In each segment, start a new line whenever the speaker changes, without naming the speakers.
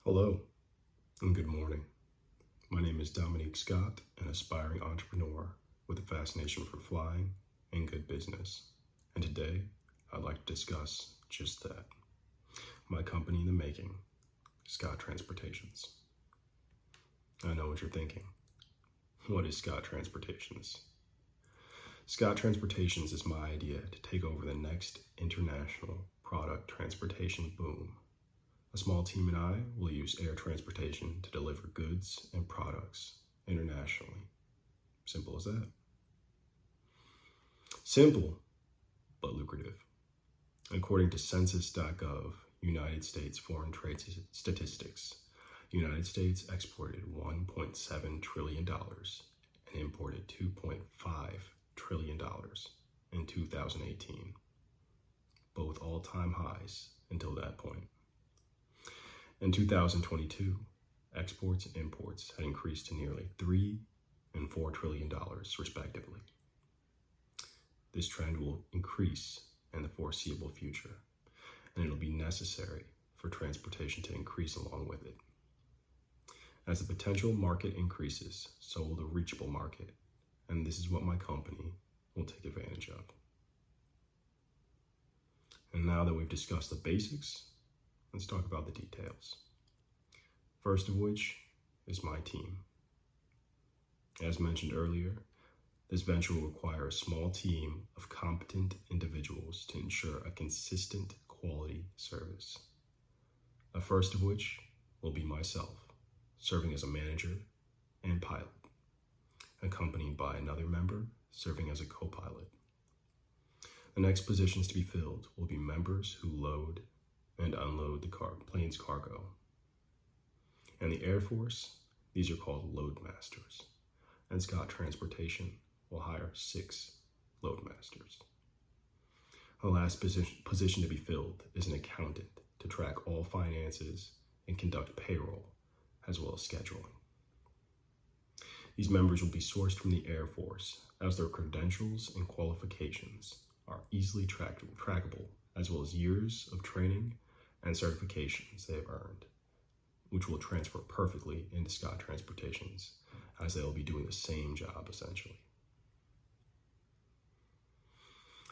Hello and good morning. My name is Dominique Scott, an aspiring entrepreneur with a fascination for flying and good business. And today I'd like to discuss just that. My company in the making, Scott Transportations. I know what you're thinking. What is Scott Transportations? Scott Transportations is my idea to take over the next international product transportation boom. A small team and I will use air transportation to deliver goods and products internationally. Simple as that. Simple, but lucrative. According to Census.gov, United States foreign trade statistics, the United States exported $1.7 trillion and imported $2.5 trillion in 2018, both all-time highs until that point. In 2022, exports and imports had increased to nearly $3 and $4 trillion, respectively. This trend will increase in the foreseeable future, and it'll be necessary for transportation to increase along with it. As the potential market increases, so will the reachable market, and this is what my company will take advantage of. And now that we've discussed the basics, let's talk about the details. First of which is my team. As mentioned earlier, this venture will require a small team of competent individuals to ensure a consistent quality service. The first of which will be myself, serving as a manager and pilot, accompanied by another member serving as a co-pilot. The next positions to be filled will be members who load and unload the plane's cargo. In the Air Force, these are called loadmasters, and Scott Transportation will hire 6 loadmasters. The last position to be filled is an accountant to track all finances and conduct payroll, as well as scheduling. These members will be sourced from the Air Force, as their credentials and qualifications are easily trackable, as well as years of training and certifications they have earned, which will transfer perfectly into Scott Transportations, as they will be doing the same job essentially.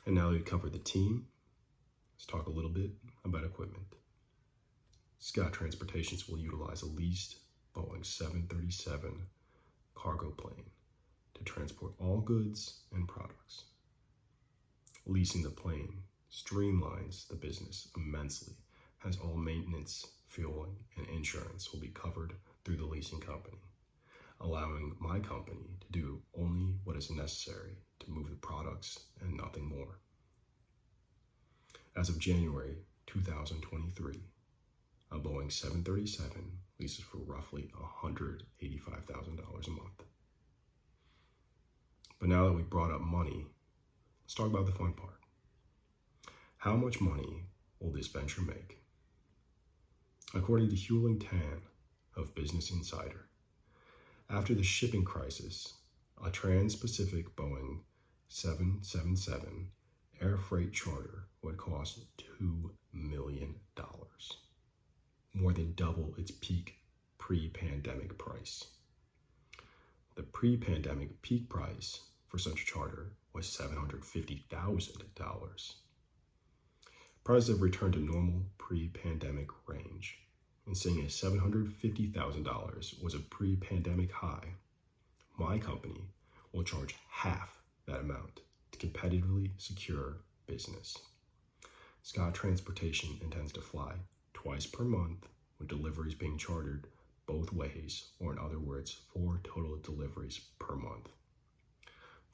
And now that we've covered the team, let's talk a little bit about equipment. Scott Transportations will utilize a leased Boeing 737 cargo plane to transport all goods and products. Leasing the plane streamlines the business immensely, as all maintenance, fueling, and insurance will be covered through the leasing company, allowing my company to do only what is necessary to move the products and nothing more. As of January 2023, a Boeing 737 leases for roughly $185,000 a month. But now that we've brought up money, let's talk about the fun part. How much money will this venture make? According to Huileng of Business Insider, after the shipping crisis, a trans-Pacific Boeing 777 air freight charter would cost $2 million, more than double its peak pre-pandemic price. The pre-pandemic peak price for such a charter was $750,000. Prices have returned to normal pre-pandemic range, and seeing as $750,000 was a pre-pandemic high, my company will charge half that amount to competitively secure business. Scott Transportation intends to fly twice per month, with deliveries being chartered both ways, or in other words, 4 total deliveries per month.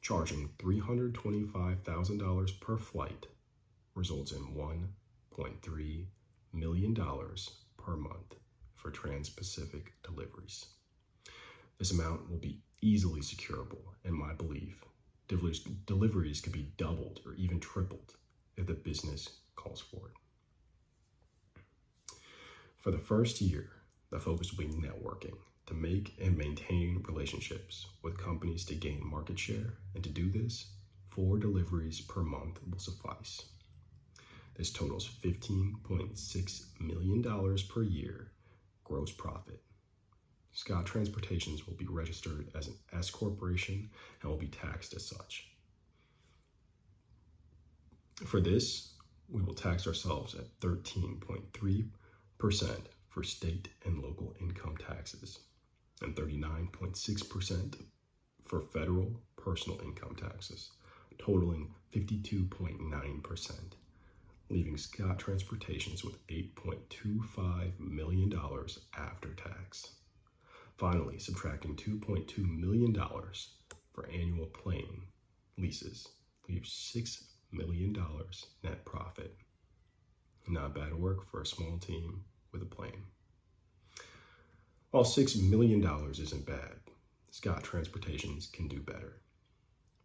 Charging $325,000 per flight results in $1.3 million per month for trans-Pacific deliveries. This amount will be easily securable, in my belief. Deliveries could be doubled or even tripled if the business calls for it. For the first year, the focus will be networking to make and maintain relationships with companies to gain market share, and to do this, 4 deliveries per month will suffice. This totals $15.6 million per year gross profit. Scott Transportations will be registered as an S corporation and will be taxed as such. For this, we will tax ourselves at 13.3% for state and local income taxes and 39.6% for federal personal income taxes, totaling 52.9%, leaving Scott Transportations with $8.25 million after tax. Finally, subtracting $2.2 million for annual plane leases leaves $6 million net profit. Not bad work for a small team with a plane. While $6 million isn't bad, Scott Transportations can do better.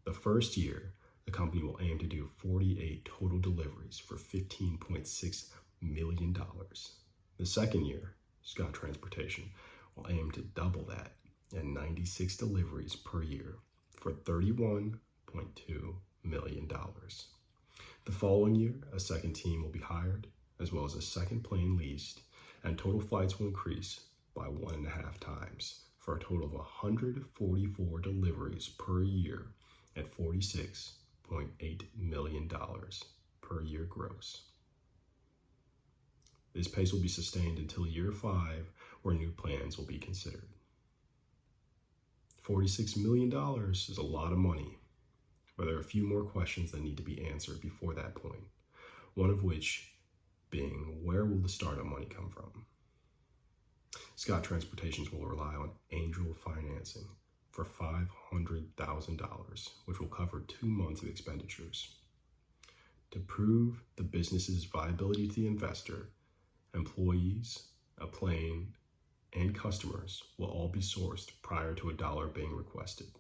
The first year, the company will aim to do 48 total deliveries for $15.6 million. The second year, Scott Transportation will aim to double that at 96 deliveries per year for $31.2 million. The following year, a second team will be hired, as well as a second plane leased, and total flights will increase by 1.5 times for a total of 144 deliveries per year at $46.8 million per year gross. This pace will be sustained until year 5, where new plans will be considered. $46 million is a lot of money, but there are a few more questions that need to be answered before that point, one of which being, where will the startup money come from? Scott Transportations will rely on angel financing for $500,000, which will cover 2 months of expenditures. To prove the business's viability to the investor, employees, a plane, and customers will all be sourced prior to $1 being requested.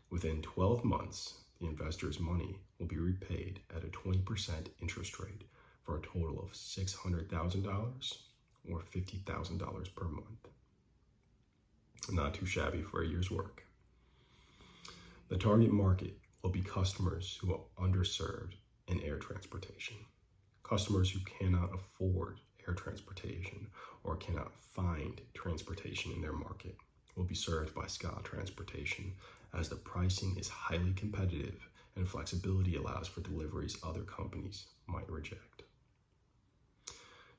Within 12 months, the investor's money will be repaid at a 20% interest rate for a total of $600,000 or $50,000 per month. Not too shabby for a year's work. The target market will be customers who are underserved in air transportation. Customers who cannot afford air transportation or cannot find transportation in their market will be served by Scott Transportation, as the pricing is highly competitive and flexibility allows for deliveries other companies might reject.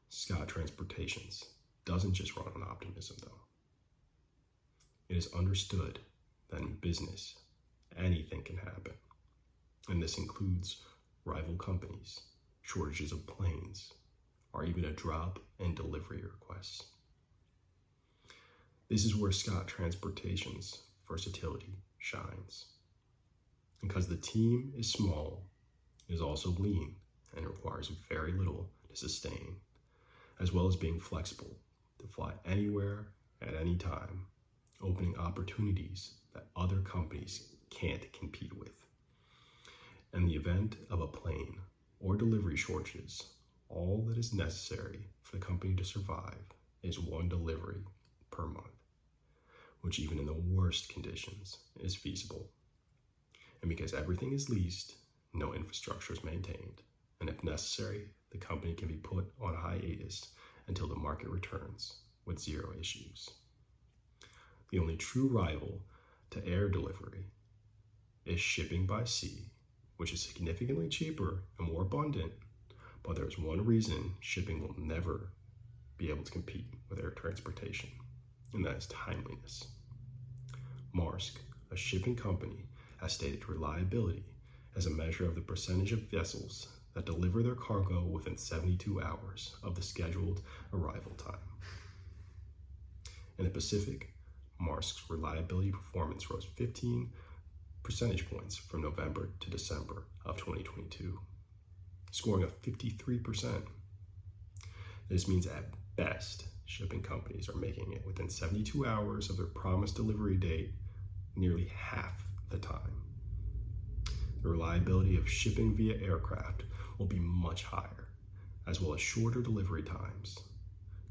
Scott Transportations doesn't just run on optimism, though. It is understood that in business, anything can happen, and this includes rival companies, shortages of planes, or even a drop in delivery requests. This is where Scott Transportation's versatility shines. Because the team is small, it is also lean and requires very little to sustain, as well as being flexible to fly anywhere at any time, opening opportunities that other companies can't compete with. In the event of a plane or delivery shortages, all that is necessary for the company to survive is 1 delivery per month, which even in the worst conditions is feasible. And because everything is leased, no infrastructure is maintained, and if necessary, the company can be put on a hiatus until the market returns with 0 issues. The only true rival to air delivery is shipping by sea, which is significantly cheaper and more abundant, but there's one reason shipping will never be able to compete with air transportation, and that is timeliness. Maersk, a shipping company, has stated reliability as a measure of the percentage of vessels that deliver their cargo within 72 hours of the scheduled arrival time. In the Pacific, Maersk's reliability performance rose 15 percentage points from November to December of 2022, scoring a 53%. This means at best, shipping companies are making it within 72 hours of their promised delivery date nearly half the time. The reliability of shipping via aircraft will be much higher, as well as shorter delivery times.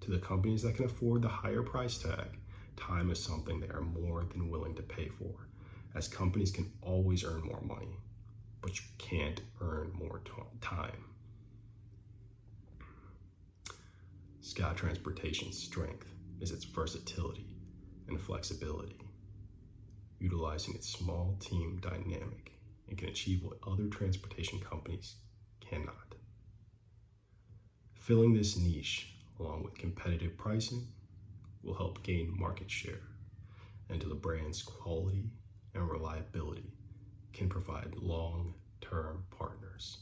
To the companies that can afford the higher price tag, time is something they are more than willing to pay for, as companies can always earn more money, but you can't earn more time. Scott Transportation's strength is its versatility and flexibility. Utilizing its small team dynamic, it can achieve what other transportation companies cannot. Filling this niche, along with competitive pricing, will help gain market share, and the brand's quality and reliability can provide long-term partners.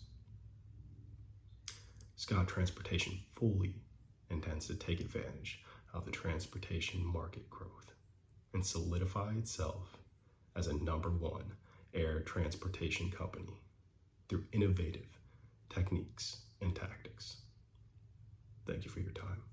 Scott Transportation fully intends to take advantage of the transportation market growth and solidify itself as a #1 air transportation company through innovative techniques and tactics. Thank you for your time.